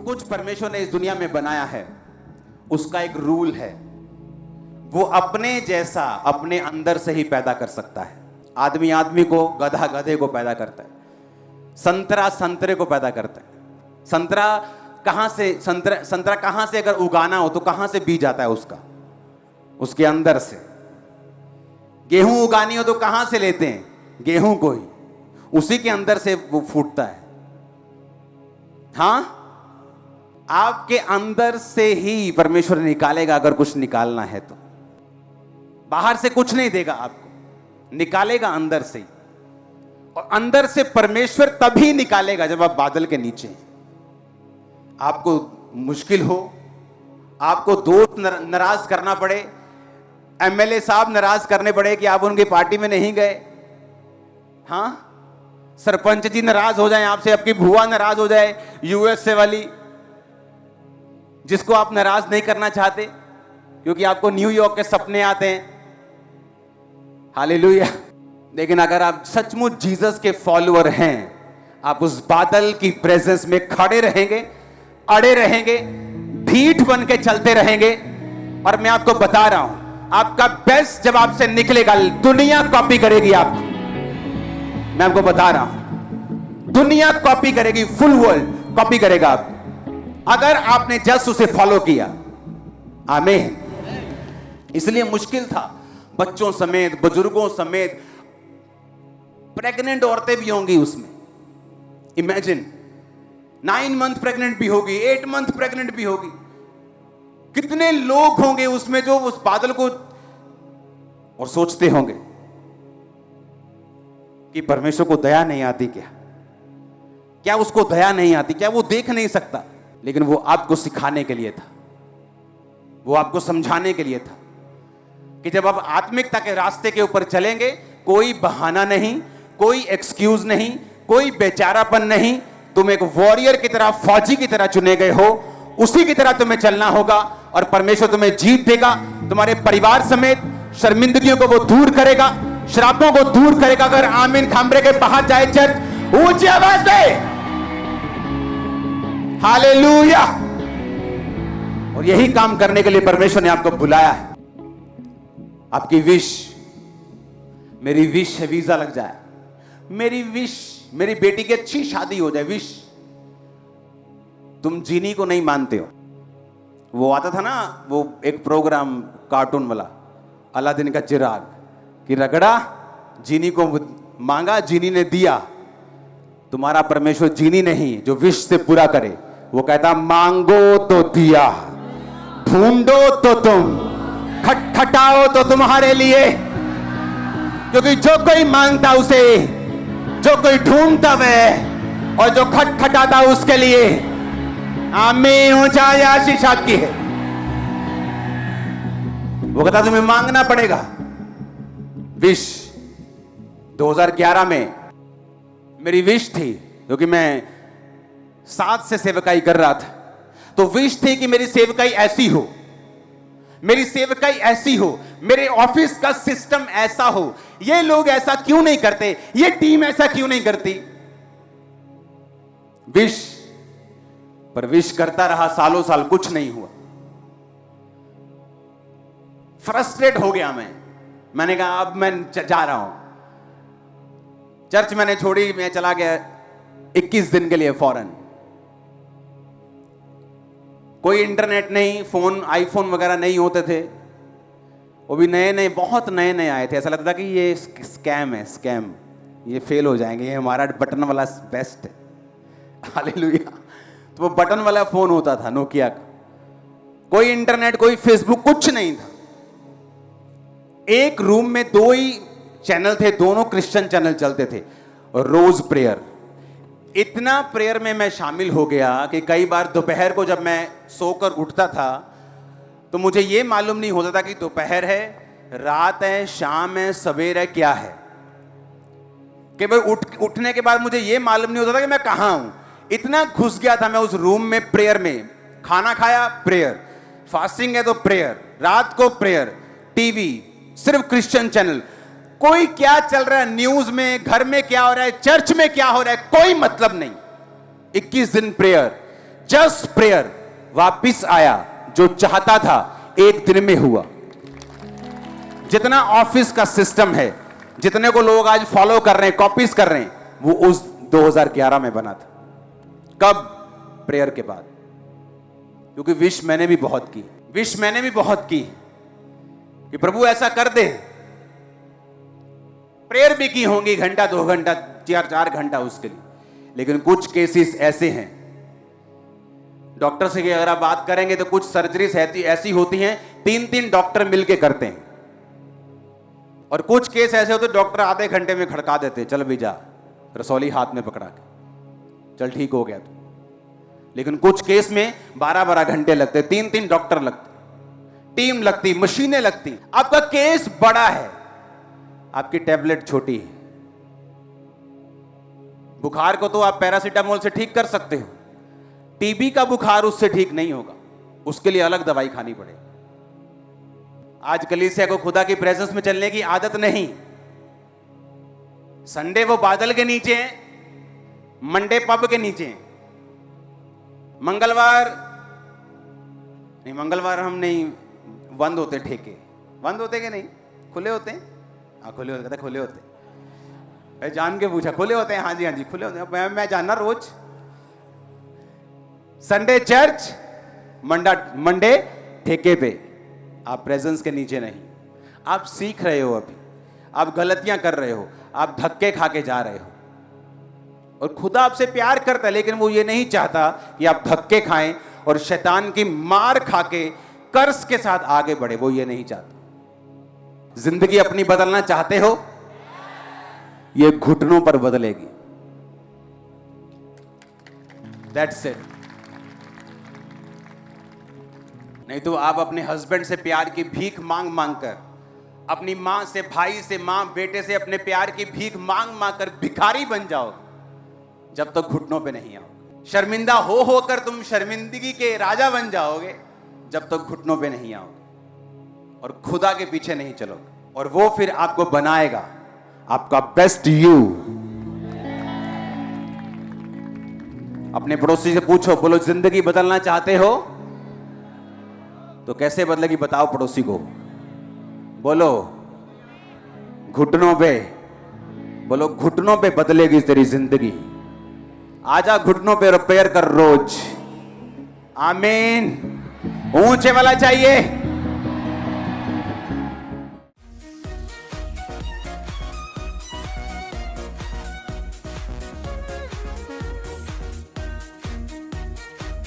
कुछ परमेश्वर ने इस दुनिया में बनाया है उसका एक रूल है, वो अपने जैसा अपने अंदर से ही पैदा कर सकता है। आदमी आदमी को, गधा गधे को पैदा करता है, संतरा संतरे को पैदा करता है। संतरा कहां से, संतरा कहां से अगर उगाना हो तो कहां से बीज आता है उसका? उसके अंदर से। गेहूं उगानी हो तो कहां से लेते हैं? गेहूं को ही, उसी के अंदर से वो फूटता है। हां, आपके अंदर से ही परमेश्वर निकालेगा अगर कुछ निकालना है तो। बाहर से कुछ नहीं देगा आपको, निकालेगा अंदर से ही। और अंदर से परमेश्वर तभी निकालेगा जब आप बादल के नीचे हैं। आपको मुश्किल हो, आपको दोस्त नाराज करना पड़े, एमएलए साहब नाराज करने पड़े कि आप उनकी पार्टी में नहीं गए, हां, सरपंच जी नाराज हो जाए आपसे, आपकी बुआ नाराज हो जाए यूएसए वाली, जिसको आप नाराज नहीं करना चाहते क्योंकि आपको न्यूयॉर्क के सपने आते हैं। हालेलुया। लेकिन अगर आप सचमुच जीसस के फॉलोअर हैं, आप उस बादल की प्रेजेंस में खड़े रहेंगे, अड़े रहेंगे, ढीठ बन के चलते रहेंगे। और मैं आपको बता रहा हूं, आपका बेस्ट जब आपसे निकलेगा, दुनिया कॉपी करेगी आपको। मैं आपको बता रहा हूं, दुनिया कॉपी करेगी, फुल वर्ल्ड कॉपी करेगा आपको, अगर आपने जस्ट उसे फॉलो किया। आमीन। इसलिए मुश्किल था, बच्चों समेत, बुजुर्गों समेत, प्रेग्नेंट औरतें भी होंगी उसमें। इमेजिन, 9 मंथ प्रेग्नेंट भी होगी, 8 मंथ प्रेग्नेंट भी होगी। कितने लोग होंगे उसमें जो उस बादल को और सोचते होंगे कि परमेश्वर को दया नहीं आती क्या? क्या उसको दया नहीं आती? क्या वो देख नहीं सकता? लेकिन वो आपको सिखाने के लिए था, वो आपको समझाने के लिए था कि जब आप आत्मिकता के रास्ते के ऊपर चलेंगे, कोई बहाना नहीं, कोई एक्सक्यूज नहीं, कोई बेचारापन नहीं। तुम एक वॉरियर की तरह, फौजी की तरह चुने गए हो, उसी की तरह तुम्हें चलना होगा और परमेश्वर तुम्हें जीत देगा। तुम्हारे परिवार समेत शर्मिंदगियों को वो दूर करेगा, श्रापों को दूर करेगा। अगर आमीन खंबरे के बाहर जाए चर्च, ऊंची आवाज दे हालेलुया। और यही काम करने के लिए परमेश्वर ने आपको बुलाया है। आपकी विश, मेरी विश है वीजा लग जाए, मेरी विश मेरी बेटी की अच्छी शादी हो जाए, विश। तुम जीनी को नहीं मानते हो। वो आता था ना, वो एक प्रोग्राम कार्टून वाला, अलादीन का चिराग, कि रगड़ा, जीनी को मांगा, जीनी ने दिया। तुम्हारा परमेश्वर जीनी नहीं जो विश से पूरा करे। वो कहता मांगो तो दिया, ढूंढो तो तुम, खटखटाओ तो तुम्हारे लिए। क्योंकि जो कोई मांगता उसे, जो कोई ढूंढता वह, और जो खटखटाता उसके लिए। आमीन। ऊंचा आशीष आपकी है। वो कहता तुम्हें मांगना पड़ेगा। विश 2011 में मेरी विश थी, क्योंकि मैं 7 से सेवकाई कर रहा था, तो विश थी कि मेरी सेवकाई ऐसी हो, मेरी सेवकाई ऐसी हो, मेरे ऑफिस का सिस्टम ऐसा हो। ये लोग ऐसा क्यों नहीं करते, ये टीम ऐसा क्यों नहीं करती? विश पर विश करता रहा, सालों साल कुछ नहीं हुआ। फ्रस्ट्रेट हो गया मैंने कहा अब मैं जा रहा हूं। चर्च मैंने छोड़ी, मैं चला गया 21 दिन के लिए फॉरेन। कोई इंटरनेट नहीं, फोन, आईफोन वगैरह नहीं होते थे, वो भी नए नए, बहुत नए नए आए थे। ऐसा लगता था कि ये स्कैम है, स्कैम, ये फेल हो जाएंगे, ये हमारा बटन वाला बेस्ट है। हालेलुया। तो वो बटन वाला फोन होता था नोकिया का, कोई इंटरनेट, कोई फेसबुक, कुछ नहीं था। एक रूम में 2 ही चैनल थे, दोनों क्रिश्चियन चैनल चलते थे, रोज प्रेयर। इतना प्रेयर में मैं शामिल हो गया कि कई बार दोपहर को जब मैं सोकर उठता था तो मुझे यह मालूम नहीं होता था कि दोपहर है, रात है, शाम है, सवेर है, क्या है। कि भाई उठने के बाद मुझे यह मालूम नहीं होता था कि मैं कहां हूं। इतना घुस गया था मैं उस रूम में, प्रेयर में। खाना खाया, प्रेयर, फास्टिंग है तो प्रेयर, रात को प्रेयर, टीवी सिर्फ क्रिश्चियन चैनल, कोई क्या चल रहा है न्यूज में, घर में क्या हो रहा है, चर्च में क्या हो रहा है, कोई मतलब नहीं। 21 दिन प्रेयर, जस्ट प्रेयर वापिस आया, जो चाहता था एक दिन में हुआ। जितना ऑफिस का सिस्टम है, जितने को लोग आज फॉलो कर रहे हैं, कॉपीज कर रहे हैं, वो उस 2011 में बना था। कब? प्रेयर के बाद। क्योंकि विश मैंने भी बहुत की, विश मैंने भी बहुत की कि प्रभु ऐसा कर दे। प्रेयर भी की होंगी, घंटा 2 घंटा 4 घंटा उसके लिए। लेकिन कुछ केसेस ऐसे हैं, डॉक्टर से अगर आप बात करेंगे तो कुछ सर्जरीज ऐसी होती हैं 3-3 डॉक्टर मिलके करते हैं, और कुछ केस ऐसे होते डॉक्टर आधे घंटे में खड़का देते, चल भी जा, रसौली हाथ में पकड़ा के, चल ठीक हो गया तू। लेकिन कुछ केस में 12-12 घंटे लगते, 3-3 डॉक्टर लगते, टीम लगती, मशीनें लगती। आपका केस बड़ा है, आपकी टैबलेट छोटी है। बुखार को तो आप पैरासीटामोल से ठीक कर सकते हो, टीबी का बुखार उससे ठीक नहीं होगा, उसके लिए अलग दवाई खानी पड़ेगी। आज कलीसिया को खुदा की प्रेजेंस में चलने की आदत नहीं। संडे वो बादल के नीचे हैं, मंडे पब के नीचे हैं, मंगलवार नहीं, मंगलवार हम नहीं, बंद होते ठेके, बंद होते कि नहीं, खुले होते हैं? हाँ खुले होते, खुले होते। जान के पूछा, खुले होते हैं? हाँ जी हाँ जी खुले होते हैं, मैं जानना। रोज संडे चर्च, मंडे ठेके पे। आप प्रेजेंस के नीचे नहीं। आप सीख रहे हो, अभी आप गलतियां कर रहे हो, आप धक्के खा के जा रहे हो। और खुदा आपसे प्यार करता है, लेकिन वो ये नहीं चाहता कि आप धक्के खाएं और शैतान की मार खा के कर्ज के साथ आगे बढ़े। वो ये नहीं चाहता। जिंदगी अपनी बदलना चाहते हो? ये घुटनों पर बदलेगी। That's it. नहीं तो आप अपने हस्बैंड से प्यार की भीख मांग मांग कर, अपनी मां से, भाई से, मां बेटे से अपने प्यार की भीख मांग मांग कर भिखारी बन जाओगे जब तक घुटनों पे नहीं आओगे। शर्मिंदा हो होकर तुम शर्मिंदगी के राजा बन जाओगे जब तक घुटनों पे नहीं आओगे और खुदा के पीछे नहीं चलोगे। और वो फिर आपको बनाएगा आपका बेस्ट यू। अपने पड़ोसी से पूछो, बोलो जिंदगी बदलना चाहते हो? तो कैसे बदलेगी बताओ पड़ोसी को। बोलो घुटनों पे, बोलो घुटनों पे बदलेगी तेरी जिंदगी। आजा घुटनों पे रिपेयर कर रोज। आमीन। ऊंचे वाला चाहिए।